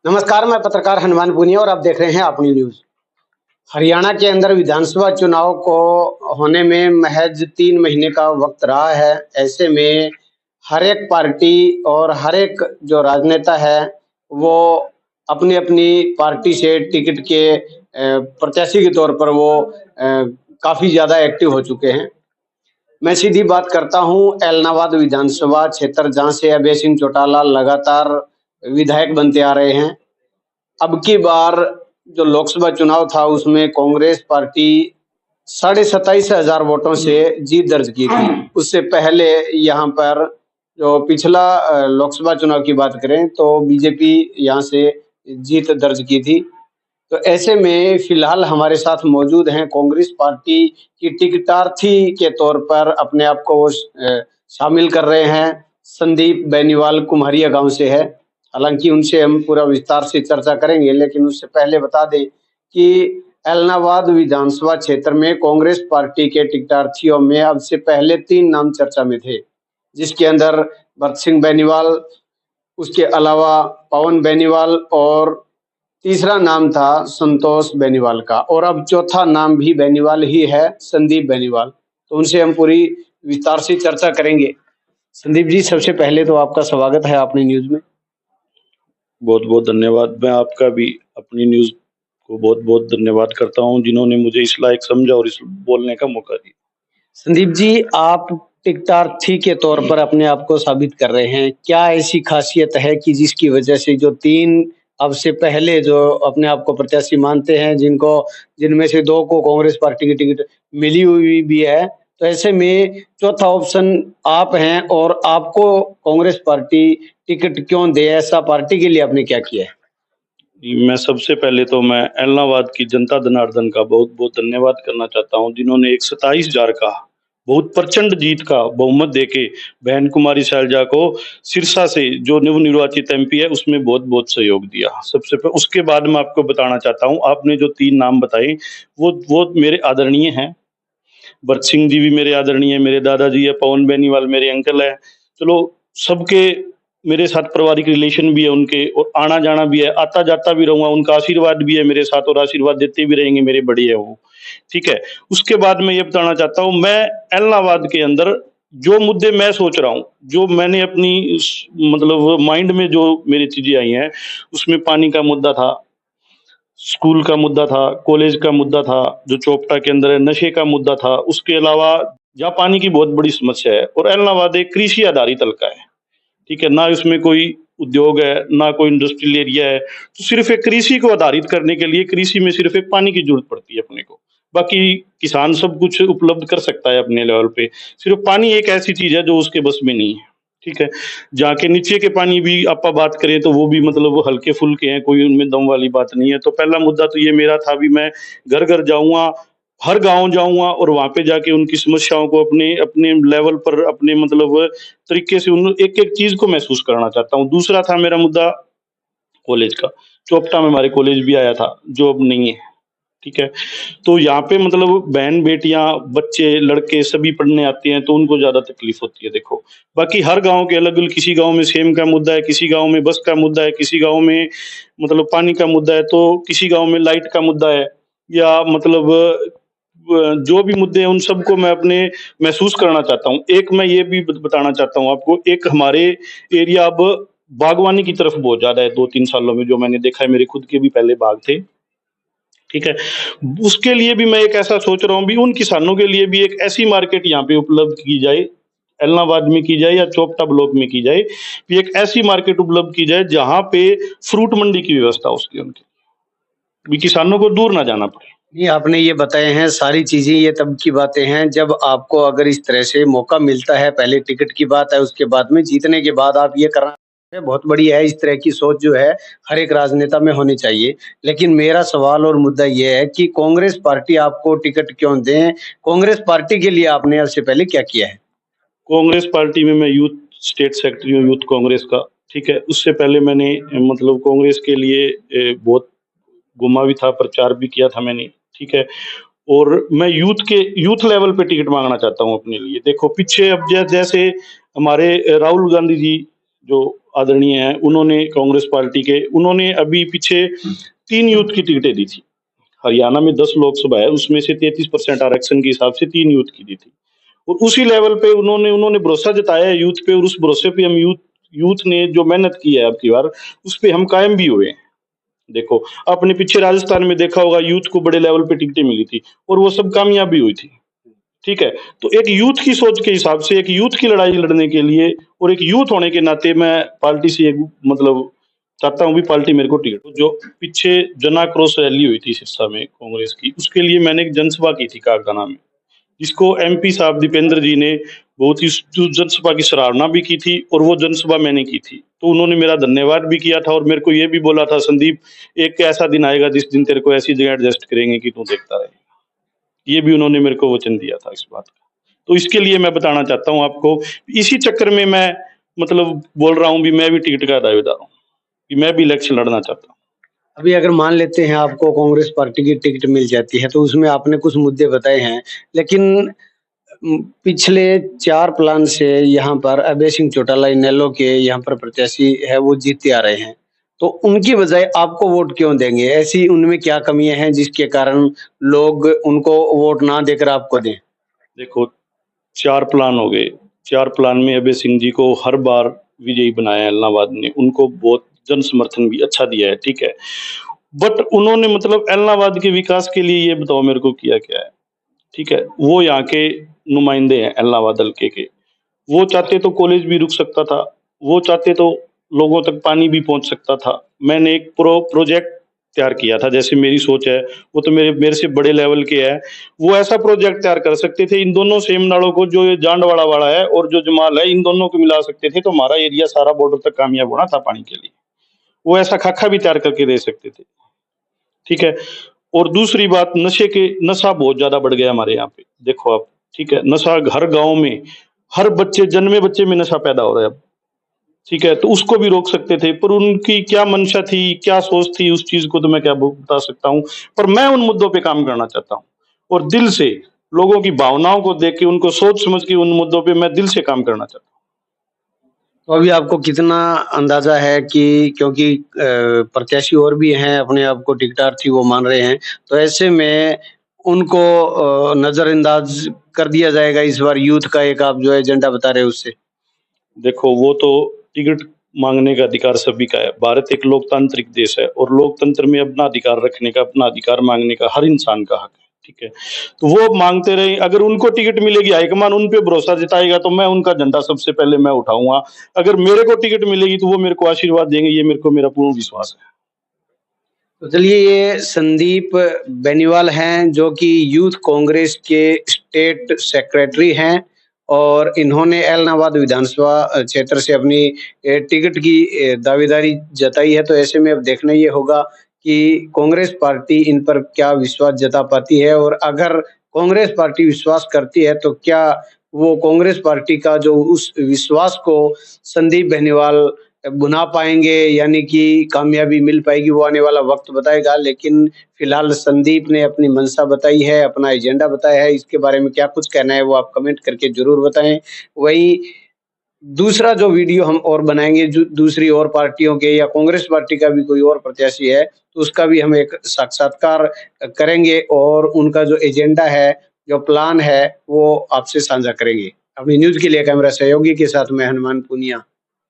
नमस्कार, मैं पत्रकार हनुमान पुनिया और आप देख रहे हैं अपनी न्यूज। हरियाणा के अंदर विधानसभा चुनाव को होने में महज 3 महीने का वक्त रहा है। ऐसे में हर एक पार्टी और हर एक जो राजनेता है वो अपनी अपनी पार्टी से टिकट के प्रत्याशी के तौर पर वो काफी ज्यादा एक्टिव हो चुके हैं। मैं सीधी बात करता हूं एलनाबाद विधानसभा क्षेत्र, जहां से अभय सिंह चौटाला लगातार विधायक बनते आ रहे हैं। अब की बार जो लोकसभा चुनाव था उसमें कांग्रेस पार्टी 27,500 वोटों से जीत दर्ज की थी। उससे पहले यहाँ पर जो पिछला लोकसभा चुनाव की बात करें तो बीजेपी यहाँ से जीत दर्ज की थी। तो ऐसे में फिलहाल हमारे साथ मौजूद हैं कांग्रेस पार्टी की टिकटार्थी के तौर पर अपने आप को वो शामिल कर रहे हैं संदीप बेनीवाल, कुम्हरिया गांव से है। हालांकि उनसे हम पूरा विस्तार से चर्चा करेंगे, लेकिन उससे पहले बता दें कि एलनाबाद विधानसभा क्षेत्र में कांग्रेस पार्टी के टिकटार्थियों में अब से पहले 3 नाम चर्चा में थे, जिसके अंदर भरत सिंह बेनीवाल, उसके अलावा पवन बेनीवाल और तीसरा नाम था संतोष बेनीवाल का, और अब चौथा नाम भी बेनीवाल ही है, संदीप बेनीवाल। तो उनसे हम पूरी विस्तार से चर्चा करेंगे। संदीप जी, सबसे पहले तो आपका स्वागत है अपनी न्यूज में। बहुत बहुत धन्यवाद। मैं आपका भी अपनी न्यूज को बहुत बहुत धन्यवाद करता हूं, जिन्होंने मुझे इस लायक समझा और इस बोलने का मौका दिया। संदीप जी, आप टिकटार्थी के तौर पर अपने आप को साबित कर रहे हैं। क्या ऐसी खासियत है कि जिसकी वजह से जो 3 अब से पहले जो अपने आप को प्रत्याशी मानते हैं, जिनमें से 2 को कांग्रेस पार्टी की टिकट मिली हुई भी है, तो ऐसे में चौथा ऑप्शन आप हैं और आपको कांग्रेस पार्टी टिकट क्यों दे? ऐसा पार्टी के लिए आपने क्या किया है? मैं सबसे पहले तो मैं एलनाबाद की जनता जनार्दन का बहुत बहुत धन्यवाद करना चाहता हूं, जिन्होंने एक 27,000 का बहुत प्रचंड जीत का बहुमत देके बहन कुमारी शैलजा को सिरसा से जो नवनिर्वाचित एमपी है उसमें बहुत बहुत सहयोग दिया। सबसे पहले उसके बाद मैं आपको बताना चाहता हूं, आपने जो 3 नाम बताए वो मेरे आदरणीय हैं। भरत सिंह जी भी मेरे आदरणीय है, मेरे दादाजी है, पवन बेनीवाल मेरे अंकल है। चलो, सबके मेरे साथ पारिवारिक रिलेशन भी है उनके, और आना जाना भी है, आता जाता भी रहूंगा, उनका आशीर्वाद भी है मेरे साथ और आशीर्वाद देते भी रहेंगे, मेरे बड़े है वो। ठीक है। उसके बाद मैं ये बताना चाहता हूँ, मैं एलनाबाद के अंदर जो मुद्दे मैं सोच रहा हूँ, जो मैंने अपनी मतलब माइंड में जो मेरी चीजें आई हैं, उसमें पानी का मुद्दा था, स्कूल का मुद्दा था, कॉलेज का मुद्दा था, जो चोपटा के अंदर है नशे का मुद्दा था। उसके अलावा जहाँ पानी की बहुत बड़ी समस्या है, और एलनाबाद एक कृषि आधारित हल्का है। ठीक है, ना इसमें कोई उद्योग है, ना कोई इंडस्ट्रियल एरिया है, तो सिर्फ एक कृषि को आधारित करने के लिए कृषि में सिर्फ एक पानी की जरूरत पड़ती है अपने को। बाकी किसान सब कुछ उपलब्ध कर सकता है अपने लेवल पे, सिर्फ पानी एक ऐसी चीज है जो उसके बस में नहीं है। ठीक है। जाके नीचे के पानी भी आप बात करें तो वो भी मतलब हल्के फुल्के हैं, कोई उनमें दम वाली बात नहीं है। तो पहला मुद्दा तो ये मेरा था भी मैं घर घर जाऊंगा, हर गांव जाऊंगा और वहां पे जाके उनकी समस्याओं को अपने अपने लेवल पर अपने मतलब तरीके से उन एक एक चीज को महसूस कराना चाहता हूँ। दूसरा था मेरा मुद्दा कॉलेज का। चोपटा में हमारे कॉलेज भी आया था जो अब नहीं है। ठीक है। तो यहाँ पे मतलब बहन बेटियां बच्चे लड़के सभी पढ़ने आते हैं, तो उनको ज्यादा तकलीफ होती है। देखो, बाकी हर गांव के अलग अलग, किसी गांव में सेम का मुद्दा है, किसी गांव में बस का मुद्दा है, किसी गांव में मतलब पानी का मुद्दा है, तो किसी गांव में लाइट का मुद्दा है, या मतलब जो भी मुद्दे हैं उन सबको मैं अपने महसूस करना चाहता हूँ। एक मैं ये भी बताना चाहता हूँ आपको, एक हमारे एरिया अब बागवानी की तरफ बहुत ज्यादा है 2-3 सालों में, जो मैंने देखा है, मेरे खुद के भी पहले बाग थे। ठीक है। उसके लिए भी मैं एक ऐसा सोच रहा हूँ भी, उन किसानों के लिए भी एक ऐसी मार्केट यहाँ पे उपलब्ध की जाए, एलनाबाद में की जाए या चोपटा ब्लॉक में की जाए, भी एक ऐसी मार्केट उपलब्ध की जाए जहां पे फ्रूट मंडी की व्यवस्था उसकी उनकी भी, किसानों को दूर ना जाना पड़े। ये आपने ये बताए हैं सारी चीजें, ये तब की बातें हैं जब आपको अगर इस तरह से मौका मिलता है। पहले टिकट की बात है, उसके बाद में जीतने के बाद आप ये करना बहुत बढ़िया है। इस तरह की सोच जो है हर एक राजनेता में होनी चाहिए। लेकिन मेरा सवाल और मुद्दा ये है कि कांग्रेस पार्टी आपको टिकट क्यों दें? कांग्रेस पार्टी के लिए आपने सबसे पहले क्या किया है? कांग्रेस पार्टी में मैं यूथ स्टेट सेक्रेटरी हूँ यूथ कांग्रेस का। ठीक है। उससे पहले मैंने मतलब कांग्रेस के लिए बहुत घुमा भी था, प्रचार भी किया था मैंने। ठीक है। और मैं यूथ लेवल पे टिकट मांगना चाहता हूँ अपने लिए। देखो, पीछे अब जैसे हमारे राहुल गांधी जी जो आदरणीय हैं, उन्होंने कांग्रेस पार्टी के, उन्होंने अभी पीछे 3 यूथ की टिकटें दी थी। हरियाणा में 10 लोकसभा है, उसमें से 33% आरक्षण के हिसाब से 3 यूथ की दी थी। और उसी लेवल पे उन्होंने भरोसा जताया है यूथ पे, और उस भरोसे पे हम यूथ ने जो मेहनत की है अब की बार, उस पे हम कायम भी हुए हैं। देखो, आपने पीछे राजस्थान में देखा होगा, यूथ को बड़े लेवल पे टिकटें मिली थी और वो सब कामयाब भी हुई थी। ठीक है, तो एक यूथ की सोच के हिसाब से, एक यूथ की लड़ाई लड़ने के लिए और एक यूथ होने के नाते मैं पार्टी से एक मतलब चाहता हूँ भी पार्टी मेरे को टिकट। जो पीछे जन आक्रोश रैली हुई थी सिरसा में कांग्रेस की, उसके लिए मैंने एक जनसभा की थी कागदाना में, जिसको एमपी साहब दीपेंद्र जी ने बहुत ही जनसभा की सराहना भी की थी और वो जनसभा मैंने की थी, तो उन्होंने मेरा धन्यवाद भी किया था और मेरे को ये भी बोला था, संदीप एक ऐसा दिन आएगा जिस दिन तेरे को ऐसी जगह एडजस्ट करेंगे कि तू देखता रहे। ये भी उन्होंने मेरे को वचन दिया था इस बात का। तो इसके लिए मैं बताना चाहता हूँ आपको, इसी चक्कर में मैं मतलब बोल रहा हूँ भी मैं भी टिकट का दावेदार हूँ, कि मैं भी इलेक्शन लड़ना चाहता हूँ। अभी अगर मान लेते हैं आपको कांग्रेस पार्टी की टिकट मिल जाती है, तो उसमें आपने कुछ मुद्दे बताए हैं, लेकिन पिछले 4 प्लान से यहाँ पर अभय सिंह चौटाला इनेलो के यहाँ पर प्रत्याशी है, वो जीतते आ रहे हैं। तो उनकी बजाय आपको वोट क्यों देंगे? ऐसी उनमें क्या कमियां हैं जिसके कारण लोग उनको वोट ना देकर आपको दें? देखो, 4 प्लान हो गए, 4 प्लान में अभय सिंह जी को हर बार विजयी बनाया है इलाहाबाद ने, उनको बहुत जन समर्थन भी अच्छा दिया है, ठीक है। बट उन्होंने मतलब इलाहाबाद के विकास के लिए ये बताओ मेरे को किया क्या है? ठीक है, वो यहाँ के नुमाइंदे हैं इलाहाबाद हल्के के, वो चाहते तो कॉलेज भी रुक सकता था, वो चाहते तो लोगों तक पानी भी पहुंच सकता था। मैंने एक प्रोजेक्ट तैयार किया था, जैसे मेरी सोच है, वो तो मेरे मेरे से बड़े लेवल के है, वो ऐसा प्रोजेक्ट तैयार कर सकते थे, इन दोनों सेम नालों को, जो ये जांडवाड़ा वाला है और जो जमाल है, इन दोनों को मिला सकते थे, तो हमारा एरिया सारा बॉर्डर तक कामयाब होना था पानी के लिए। वो ऐसा खाका भी तैयार करके दे सकते थे, ठीक है। और दूसरी बात, नशा बहुत ज्यादा बढ़ गया हमारे यहाँ पे, देखो आप, ठीक है, नशा हर गांव में, हर बच्चे, जन्मे बच्चे में नशा पैदा हो रहा है अब, ठीक है, तो उसको भी रोक सकते थे, पर उनकी क्या मंशा थी, क्या सोच थी, उस चीज को तो मैं क्या बता सकता हूँ। पर मैं उन मुद्दों पे काम करना चाहता हूँ और दिल से, लोगों की भावनाओं को देख के, उनको सोच समझ के उन मुद्दों पे मैं दिल से काम करना चाहता हूँ। तो अभी आपको कितना अंदाजा है कि, क्योंकि प्रत्याशी और भी हैं अपने आप को टिकटार्थी वो मान रहे हैं, तो ऐसे में उनको नजरअंदाज कर दिया जाएगा इस बार यूथ का एक आप जो एजेंडा बता रहे हैं उससे? देखो, वो तो टिकट मांगने का अधिकार सभी का है, भारत एक लोकतांत्रिक देश है और लोकतंत्र में अपना अधिकार रखने का, अपना अधिकार मांगने का हर इंसान का हक है, ठीक है। तो वो मांगते रहे, अगर उनको टिकट मिलेगी, हाईकमान उन पे भरोसा जताएगा, तो मैं उनका झंडा सबसे पहले मैं उठाऊंगा। अगर मेरे को टिकट मिलेगी तो वो मेरे को आशीर्वाद देंगे, ये मेरे को मेरा पूर्ण विश्वास है। तो चलिए, ये संदीप बेनीवाल हैं जो कि यूथ कांग्रेस के स्टेट सेक्रेटरी हैं और इन्होंने एलनाबाद विधानसभा क्षेत्र से अपनी टिकट की दावेदारी जताई है। तो ऐसे में अब देखना ये होगा कि कांग्रेस पार्टी इन पर क्या विश्वास जता पाती है, और अगर कांग्रेस पार्टी विश्वास करती है तो क्या वो कांग्रेस पार्टी का जो उस विश्वास को संदीप बेनीवाल भुना पाएंगे, यानी कि कामयाबी मिल पाएगी, वो आने वाला वक्त बताएगा। लेकिन फिलहाल संदीप ने अपनी मंशा बताई है, अपना एजेंडा बताया है, इसके बारे में क्या कुछ कहना है वो आप कमेंट करके जरूर बताएं। वही दूसरा जो वीडियो हम और बनाएंगे, जो दूसरी और पार्टियों के या कांग्रेस पार्टी का भी कोई और प्रत्याशी है, तो उसका भी हम एक साक्षात्कार करेंगे और उनका जो एजेंडा है, जो प्लान है, वो आपसे साझा करेंगे। अपनी न्यूज के लिए कैमरा सहयोगी के साथ मैं हनुमान पुनिया।